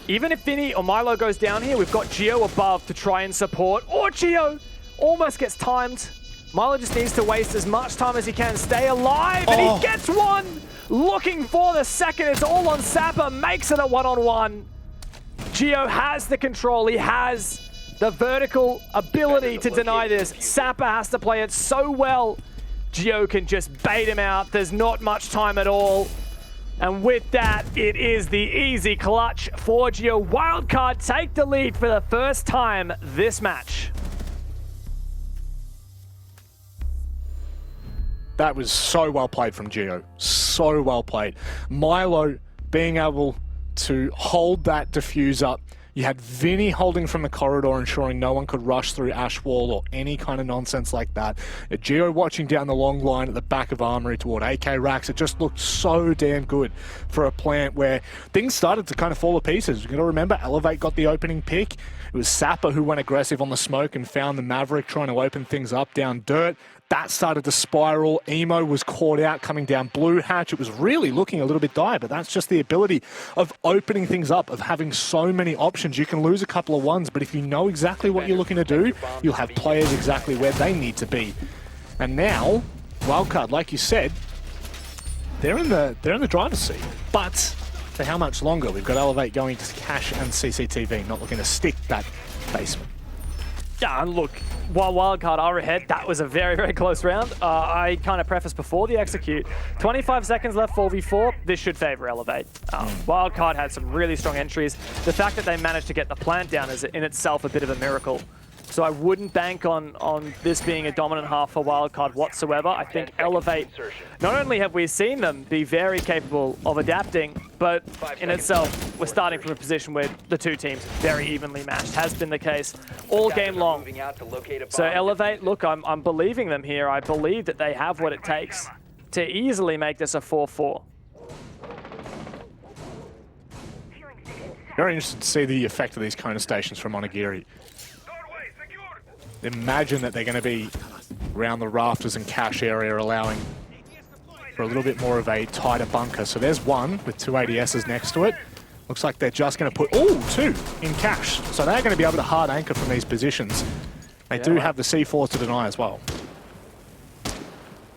Even if Vinny or Milo goes down here, we've got Geo above to try and support. Or Geo almost gets timed. Milo just needs to waste as much time as he can, stay alive, and he gets one! Looking for the second, it's all on Sapper, makes it a one-on-one. Geo has the control, he has the vertical ability to deny this. Sapper has to play it so well. Geo can just bait him out, there's not much time at all. And with that, it is the easy clutch for Geo. Wildcard take the lead for the first time this match. That was so well played from Geo. So well played. Milo being able to hold that diffuser. You had Vinny holding from the corridor, ensuring no one could rush through Ash Wall or any kind of nonsense like that. Geo watching down the long line at the back of Armory toward AK racks. It just looked so damn good for a plant where things started to kind of fall to pieces. You've got to remember, Elevate got the opening pick. It was Sapper who went aggressive on the smoke and found the Maverick trying to open things up down dirt. That started to spiral. Emo was caught out coming down Blue Hatch. It was really looking a little bit dire, but that's just the ability of opening things up, of having so many options. You can lose a couple of ones, but if you know exactly what you're looking to do, you'll have players exactly where they need to be. And now, Wildcard, like you said, they're in the driver's seat. But for how much longer? We've got Elevate going to cash and CCTV, not looking to stick that basement. Yeah, and look, while Wildcard are ahead, that was a very, very close round. I kind of prefaced before the execute. 25 seconds left, 4v4. This should favor Elevate. Wildcard had some really strong entries. The fact that they managed to get the plant down is in itself a bit of a miracle. So I wouldn't bank on this being a dominant half for Wildcard whatsoever. I think Elevate, not only have we seen them be very capable of adapting, but in itself, we're starting from a position where the two teams very evenly matched. Has been the case all game long. So Elevate, look, I'm believing them here. I believe that they have what it takes to easily make this a 4-4. Very interested to see the effect of these Kona stations from Onigiri. Imagine that they're going to be around the rafters and cache area, allowing for a little bit more of a tighter bunker. So there's one with two ADSs next to it. Looks like they're just going to put, two in cache. So they're going to be able to hard anchor from these positions. They do have the C4 to deny as well.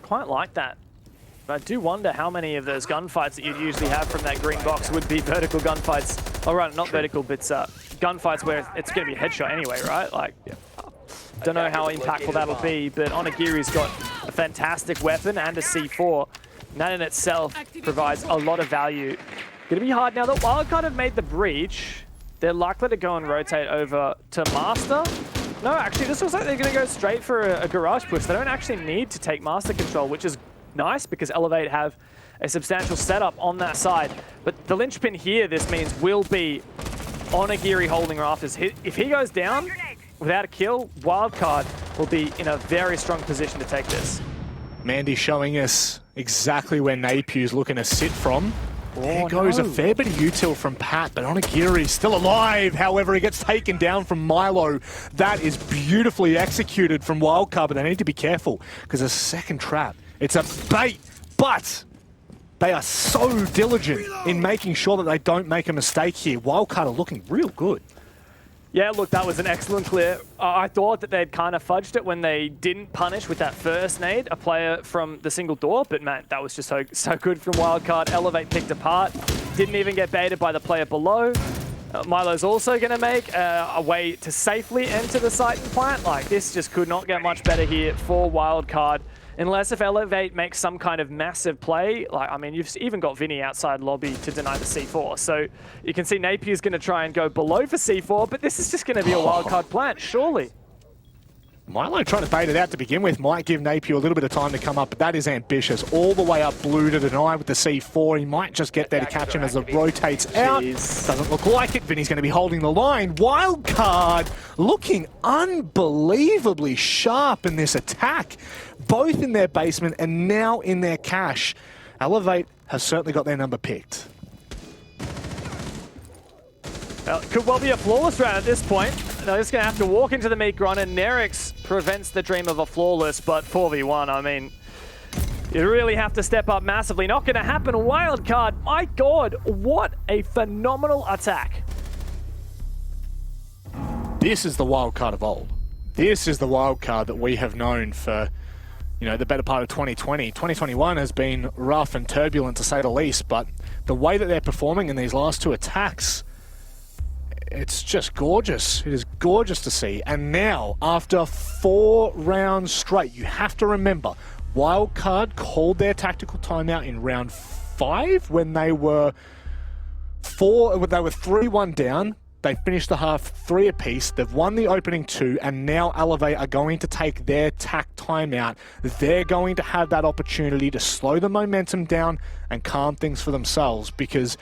Quite like that. But I do wonder how many of those gunfights that you'd usually have from that green box would be vertical gunfights. Oh, right, not vertical, but gunfights where it's going to be a headshot anyway, right? Like, don't know how impactful that'll be, but Onigiri's got a fantastic weapon and a C4. And that in itself provides a lot of value. Gonna be hard now that Wildcard have made the breach. They're likely to go and rotate over to Master. No, actually, this looks like they're gonna go straight for a garage push. They don't actually need to take Master control, which is nice because Elevate have a substantial setup on that side. But the linchpin here, this means, will be Onigiri holding rafters. If he goes down without a kill, Wildcard will be in a very strong position to take this. Mandy showing us exactly where Napew's looking to sit from. There goes a fair bit of util from Pat, but Onigiri's still alive. However, he gets taken down from Milo. That is beautifully executed from Wildcard, but they need to be careful because a second trap. It's a bait, but they are so diligent in making sure that they don't make a mistake here. Wildcard are looking real good. Yeah, look, that was an excellent clear. I thought that they'd kind of fudged it when they didn't punish with that first nade a player from the single door, but man, that was just so good from Wildcard. Elevate picked apart, didn't even get baited by the player below. Milo's also going to make a way to safely enter the site and plant. Like, this just could not get much better here for Wildcard. Unless if Elevate makes some kind of massive play, like, I mean, you've even got Vinny outside lobby to deny the C4. So you can see Napier's going to try and go below for C4, but this is just going to be a Wildcard plant, surely. Milo trying to bait it out to begin with might give Napier a little bit of time to come up, but that is ambitious. All the way up blue to deny with the C4. He might just get there to catch him as it rotates out. Doesn't look like it. Vinny's going to be holding the line. Wildcard looking unbelievably sharp in this attack, both in their basement and now in their cache. Elevate has certainly got their number picked. Well, it could well be a flawless round at this point. They're just going to have to walk into the meat grind, and Nerix prevents the dream of a flawless, but 4v1, I mean, you really have to step up massively. Not going to happen. Wildcard, my God, what a phenomenal attack. This is the Wildcard of old. This is the Wildcard that we have known for, you know, the better part of 2020. 2021 has been rough and turbulent, to say the least, but the way that they're performing in these last two attacks, it's just gorgeous. It is gorgeous to see. And now, after 4 rounds straight, you have to remember, Wildcard called their tactical timeout in round 5 when they were 3-1 down. They finished the half 3 apiece. They've won the opening 2, and now Elevate are going to take their tac timeout. They're going to have that opportunity to slow the momentum down and calm things for themselves, because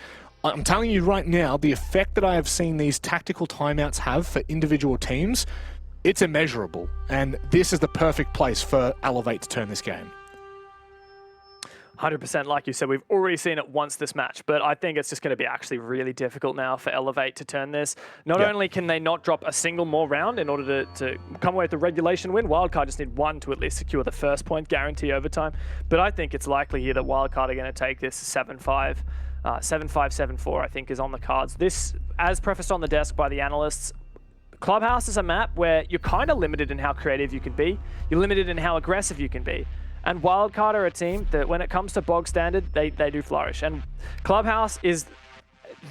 I'm telling you right now, the effect that I have seen these tactical timeouts have for individual teams, it's immeasurable. And this is the perfect place for Elevate to turn this game. 100%, like you said, we've already seen it once this match, but I think it's just going to be actually really difficult now for Elevate to turn this. Not only can they not drop a single more round in order to come away with the regulation win, Wildcard just need 1 to at least secure the first point, guarantee overtime. But I think it's likely here that Wildcard are going to take this 7-5. 7-5, 7-4, I think, is on the cards. This, as prefaced on the desk by the analysts, Clubhouse is a map where you're kind of limited in how creative you can be. You're limited in how aggressive you can be. And Wildcard are a team that, when it comes to bog standard, they do flourish. And Clubhouse is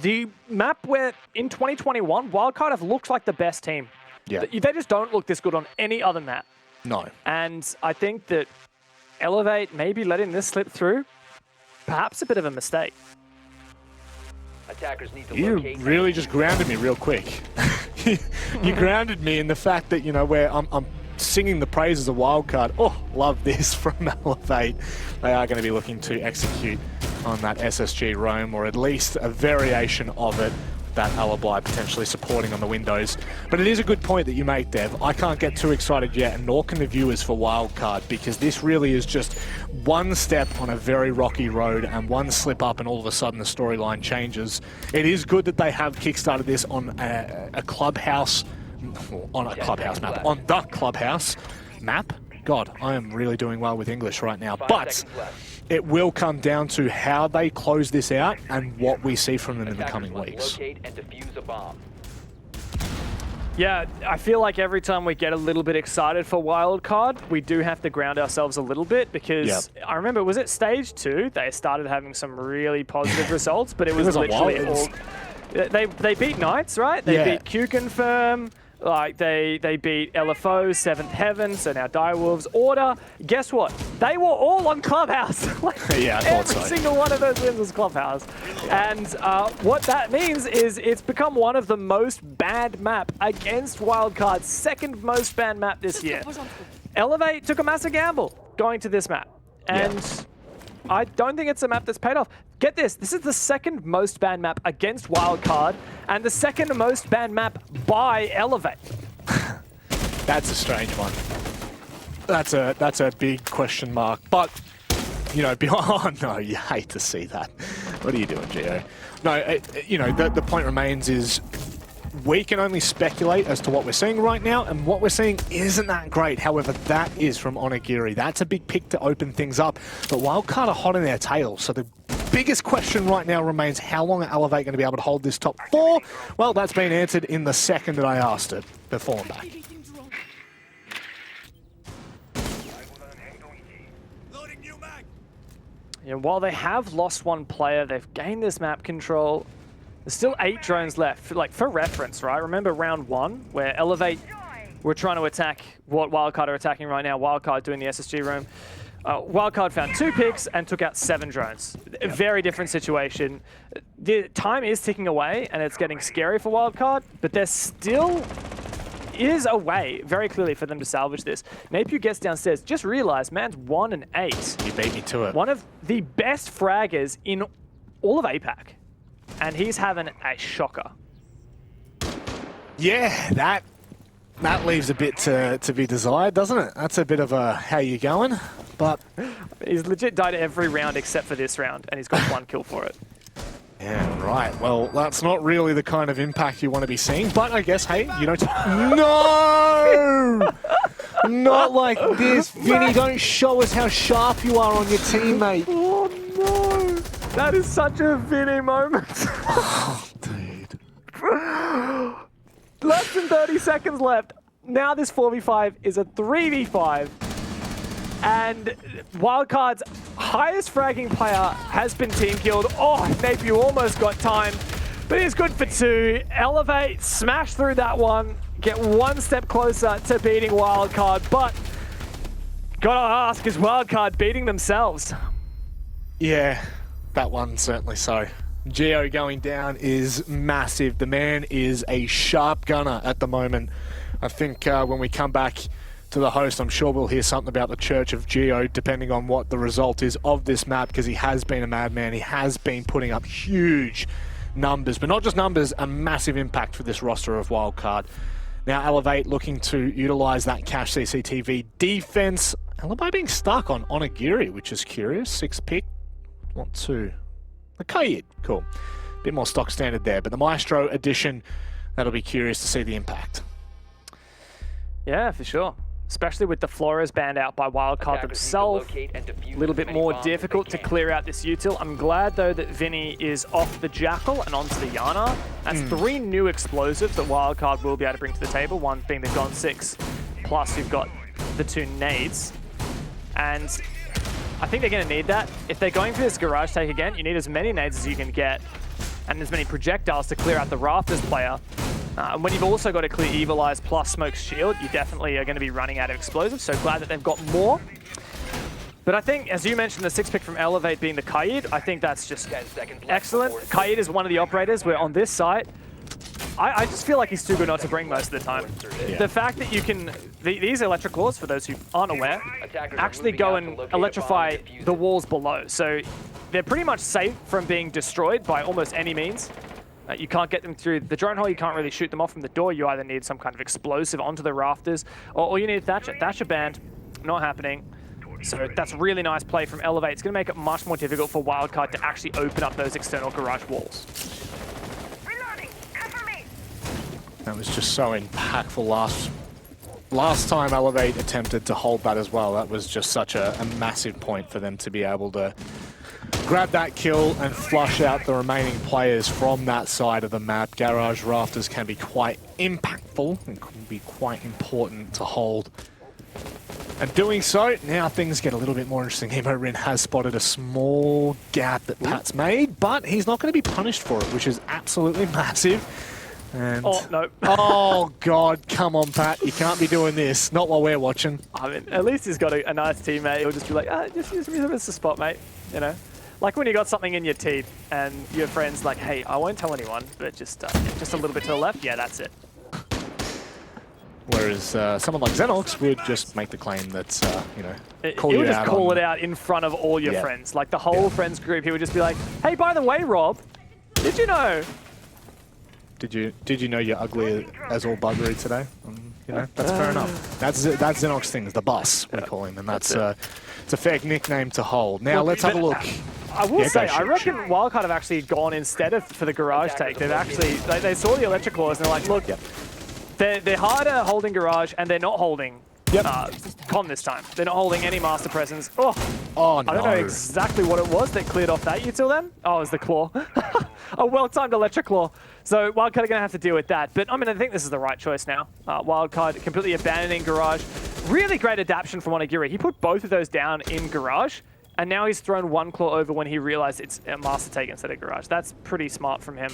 the map where, in 2021, Wildcard have looked like the best team. Yeah. They just don't look this good on any other map. No. And I think that Elevate maybe letting this slip through, perhaps a bit of a mistake. Attackers need to You locate really just grounded me real quick. You grounded me in the fact that, where I'm singing the praises of Wildcard. Oh, love this from Elevate. They are going to be looking to execute on that SSG roam, or at least a variation of it, that Alibi potentially supporting on the windows. But it is a good point that you make, Dev. I can't get too excited yet, and nor can the viewers, for Wildcard, because this really is just one step on a very rocky road, and one slip up and all of a sudden the storyline changes. It is good that they have kickstarted this on a clubhouse, on the clubhouse map. God, I am really doing well with English right now. 5 But seconds left. it will come down to how they close this out and what we see from them in the Attackers coming must weeks. locate and defuse a bomb. Yeah, I feel like every time we get a little bit excited for Wildcard, we do have to ground ourselves a little bit, because I remember, was it stage 2? They started having some really positive results, but it was literally all... They beat Knights, right? They beat Q-Confirm. Like, they beat LFO, 7th Heaven, so now Direwolves, Order. Guess what? They were all on Clubhouse. Yeah, I thought so. Every single one of those wins was Clubhouse. And what that means is it's become one of the most banned map against Wildcard's second most banned map this year. Elevate took a massive gamble going to this map. And I don't think it's a map that's paid off. Get this is the second most banned map against Wildcard, and the second most banned map by Elevate. That's a strange one. That's a big question mark. But, oh no, you hate to see that. What are you doing, Gio? No, the point remains is we can only speculate as to what we're seeing right now, and what we're seeing isn't that great. However, that is from Onigiri. That's a big pick to open things up. But Wildcard are hot in their tail, so the biggest question right now remains, how long are Elevate going to be able to hold this top 4? Well, that's been answered in the second that I asked it. They're falling back. Yeah, while they have lost one player, they've gained this map control. There's still 8 drones left. For reference, right? Remember round 1, where Elevate were trying to attack what Wildcard are attacking right now. Wildcard doing the SSG room. Wildcard found 2 picks and took out 7 drones. A very different situation. The time is ticking away, and it's getting scary for Wildcard, but there still is a way, very clearly, for them to salvage this. Napier gets downstairs. Just realize, man's 1 and 8. You beat me to it. One of the best fraggers in all of APAC. And he's having a shocker. Yeah, that leaves a bit to be desired, doesn't it? That's a bit of a how you going, but he's legit died every round except for this round, and he's got 1 kill for it. Yeah, right. Well, that's not really the kind of impact you want to be seeing, but I guess, hey, no! Not like this, Vinny. Don't show us how sharp you are on your teammate. Oh no! That is such a Vinny moment. Oh, dude. Less than 30 seconds left. Now this 4v5 is a 3v5. And Wildcard's highest fragging player has been team killed. Oh, Napier almost got timed, but he's good for 2. Elevate, smash through that one, get 1 step closer to beating Wildcard, but gotta ask, is Wildcard beating themselves? Yeah, that one certainly so. Geo going down is massive. The man is a sharp gunner at the moment. I think when we come back to the host, I'm sure we'll hear something about the Church of Geo, depending on what the result is of this map, because he has been a madman. He has been putting up huge numbers, but not just numbers, a massive impact for this roster of Wildcard. Now Elevate looking to utilize that cache CCTV defense. Alibi being stuck on Onigiri, which is curious. 6 pick. Want to... Okay, cool. Bit more stock standard there, but the Maestro edition, that'll be curious to see the impact. Yeah, for sure. Especially with the Flores banned out by Wildcard themselves. A little bit more difficult to clear out this util. I'm glad, though, that Vinny is off the Jackal and onto the Yana. That's 3 new explosives that Wildcard will be able to bring to the table, one being the Gon 6, plus you've got the 2 nades. And I think they're going to need that. If they're going for this garage take again, you need as many nades as you can get and as many projectiles to clear out the Rafters player. And when you've also got a clear Evil Eyes plus Smoke's Shield, you definitely are going to be running out of explosives, so glad that they've got more. But I think, as you mentioned, the 6 pick from Elevate being the Kaid, I think that's just excellent. Kaid is one of the operators where on this site, I just feel like he's too good not to bring most of the time. Yeah. The fact that you can, these electric claws, for those who aren't aware, actually go and electrify the walls below. So they're pretty much safe from being destroyed by almost any means. You can't get them through the drone hole, you can't really shoot them off from the door. You either need some kind of explosive onto the rafters, or you need Thatcher. Thatcher banned, not happening. So that's really nice play from Elevate. It's going to make it much more difficult for Wildcard to actually open up those external garage walls. That was just so impactful last time Elevate attempted to hold that as well. That was just such a massive point for them to be able to grab that kill and flush out the remaining players from that side of the map. Garage rafters can be quite impactful and can be quite important to hold. And doing so, now things get a little bit more interesting. EmoRin has spotted a small gap that Pat's made, but he's not going to be punished for it, which is absolutely massive. And oh, no. Oh, God, come on, Pat. You can't be doing this. Not while we're watching. I mean, at least he's got a nice teammate. He'll just be like, just use me as a spot, mate. You know? Like when you got something in your teeth and your friend's like, hey, I won't tell anyone, but just a little bit to the left. Yeah, that's it. Whereas someone like Xenox would just make the claim that, you know, he would just call it out in front of all your friends. Like the whole friends group, he would just be like, hey, by the way, Rob, did you know? Did you know you're ugly as all buggery today? You know, that's fair enough. That's Xenox things, the bus, we call him, and it's a fair nickname to hold. Now, let's have a look. I will say, I reckon Wildcard have actually gone instead of for the garage take. They've actually, they saw the electric claws and they're like, look, they're harder holding garage and they're not holding con this time. They're not holding any master presence. Oh no. I don't know exactly what it was that cleared off that util then. Oh, it was the claw. A well-timed electric claw. So Wildcard are going to have to deal with that. But I mean, I think this is the right choice now. Wildcard completely abandoning garage. Really great adaptation from Onigiri. He put both of those down in garage, and now he's thrown one claw over when he realized it's a master take instead of garage. That's pretty smart from him.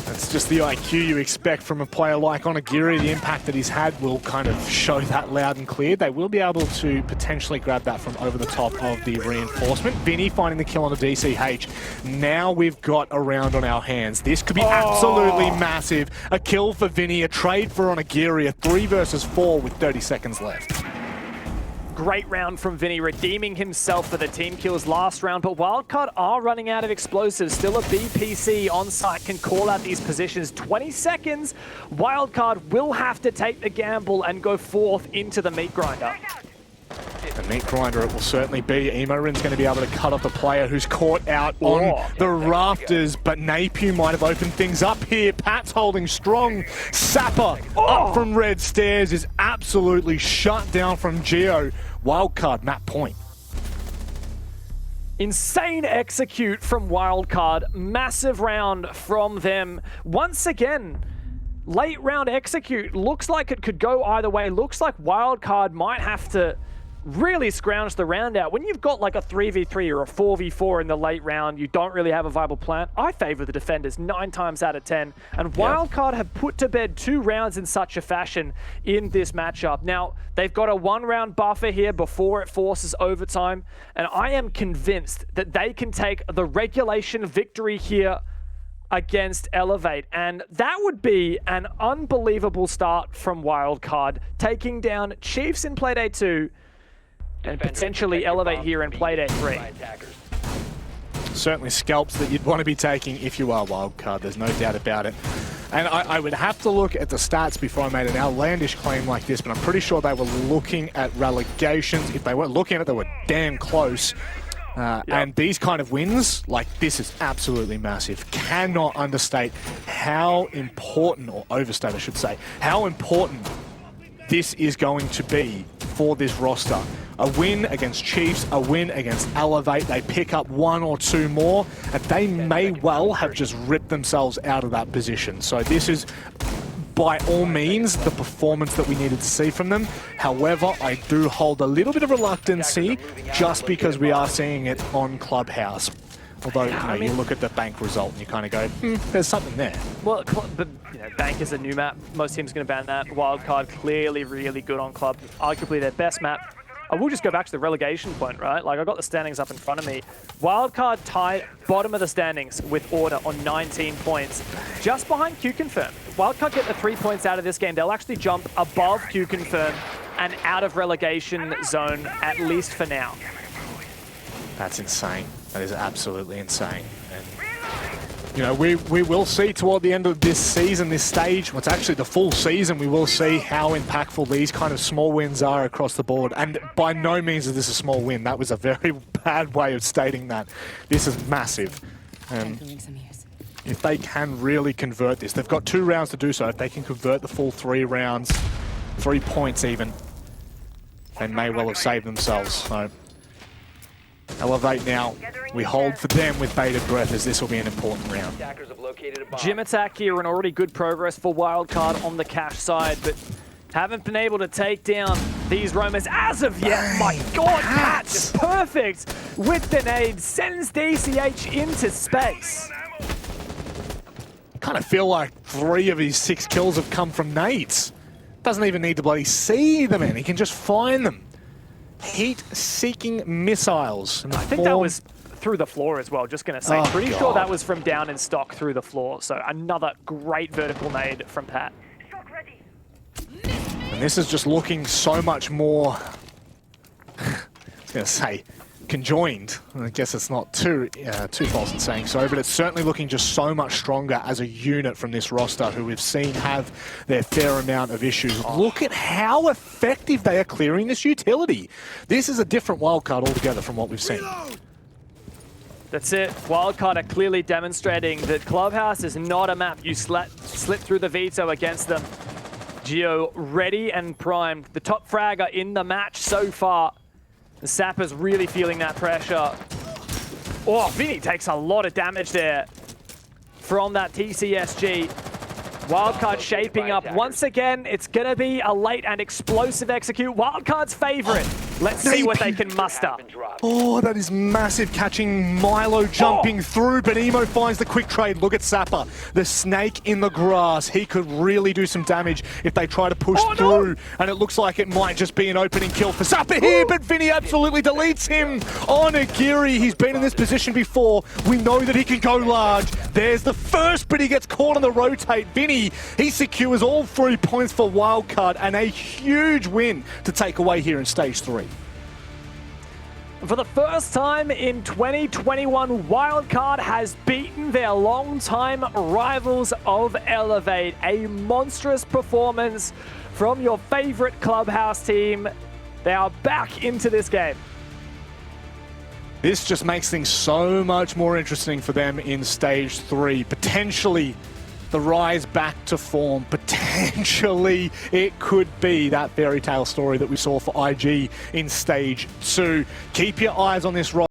That's just the IQ you expect from a player like Onigiri. The impact that he's had will kind of show that loud and clear. They will be able to potentially grab that from over the top of the reinforcement. Vinny finding the kill on a DCH. Now we've got a round on our hands. This could be absolutely massive. A kill for Vinny, a trade for Onigiri, a 3 versus 4 with 30 seconds left. Great round from Vinny, redeeming himself for the team kills last round, but Wildcard are running out of explosives. Still a BPC on site, can call out these positions. 20 seconds, Wildcard will have to take the gamble and go forth into the meat grinder. The meat grinder it will certainly be. EmoRin's going to be able to cut off the player who's caught out on the rafters, but Napier might have opened things up here. Pat's holding strong. Sapper up from red stairs is absolutely shut down from Geo. Wildcard, map point. Insane execute from Wildcard. Massive round from them. Once again, late round execute. Looks like it could go either way. Looks like Wildcard might have to really scrounge the round out. When you've got like a 3v3 or a 4v4 in the late round, you don't really have a viable plan. I favor the defenders 9 times out of 10. And Wildcard have put to bed 2 rounds in such a fashion in this matchup. Now, they've got a 1-round buffer here before it forces overtime. And I am convinced that they can take the regulation victory here against Elevate. And that would be an unbelievable start from Wildcard, taking down Chiefs in Playday 2 and potentially Elevate here in Playday 3. Certainly scalps that you'd want to be taking if you are Wildcard, there's no doubt about it. And I would have to look at the stats before I made an outlandish claim like this, but I'm pretty sure they were looking at relegations. If they weren't looking at it, they were damn close. And these kind of wins, like this is absolutely massive. Cannot understate how important, or overstate I should say, how important this is going to be for this roster. A win against Chiefs, a win against Elevate, they pick up 1 or 2 more, and they may well have just ripped themselves out of that position. So this is, by all means, the performance that we needed to see from them. However, I do hold a little bit of reluctancy just because we are seeing it on Clubhouse. Although, you look at the Bank result and you kind of go, there's something there. Well, but Bank is a new map. Most teams are going to ban that. Wildcard clearly really good on Club. Arguably their best map. I will just go back to the relegation point, right? Like, I got the standings up in front of me. Wildcard tied bottom of the standings with Order on 19 points. Just behind Q-Confirm. Wildcard get the 3 points out of this game. They'll actually jump above Q-Confirm and out of relegation zone, at least for now. That's insane. That is absolutely insane. And, we will see toward the end of this season, this stage, what's actually the full season, we will see how impactful these kind of small wins are across the board. And by no means is this a small win. That was a very bad way of stating that. This is massive. And if they can really convert this, they've got 2 rounds to do so. If they can convert the full 3 rounds, 3 points even, they may well have saved themselves. So Elevate now. We hold for them with bated breath, as this will be an important round. Gym attack here and already good progress for Wildcard on the cash side, but haven't been able to take down these roamers as of yet. My God, Pat is perfect with the nade, sends DCH into space. Kind of feel like 3 of his 6 kills have come from nades. Doesn't even need to bloody see them in, he can just find them. Heat-seeking missiles. I think that was through the floor as well, just going to say. Pretty sure that was from down in stock through the floor. So another great vertical nade from Pat. And this is just looking so much more, I was going to say, conjoined. I guess it's not too false in saying so, but it's certainly looking just so much stronger as a unit from this roster, who we've seen have their fair amount of issues. Look at how effective they are clearing this utility. This is a different Wildcard altogether from what we've seen. That's it. Wildcard are clearly demonstrating that Clubhouse is not a map you slip through the veto against them. Geo ready and primed. The top fragger in the match so far. The Sapper's really feeling that pressure. Oh, Vinny takes a lot of damage there from that TCSG. Wildcard shaping up. Once again, it's going to be a late and explosive execute. Wildcard's favorite. Let's see what they can muster. Oh, that is massive, catching Milo jumping through, but Emo finds the quick trade. Look at Sapper, the snake in the grass. He could really do some damage if they try to push through, and it looks like it might just be an opening kill for Sapper here, but Vinny absolutely deletes him on Agiri. He's been in this position before. We know that he can go large. There's the first, but he gets caught on the rotate. Vinny, he secures all 3 points for Wildcard, and a huge win to take away here in Stage 3. For the first time in 2021, Wildcard has beaten their longtime rivals of Elevate. A monstrous performance from your favorite Clubhouse team. They are back into this game. This just makes things so much more interesting for them in Stage 3. Potentially the rise back to form. Potentially it could be that fairy tale story that we saw for IG in Stage 2. Keep your eyes on this roster.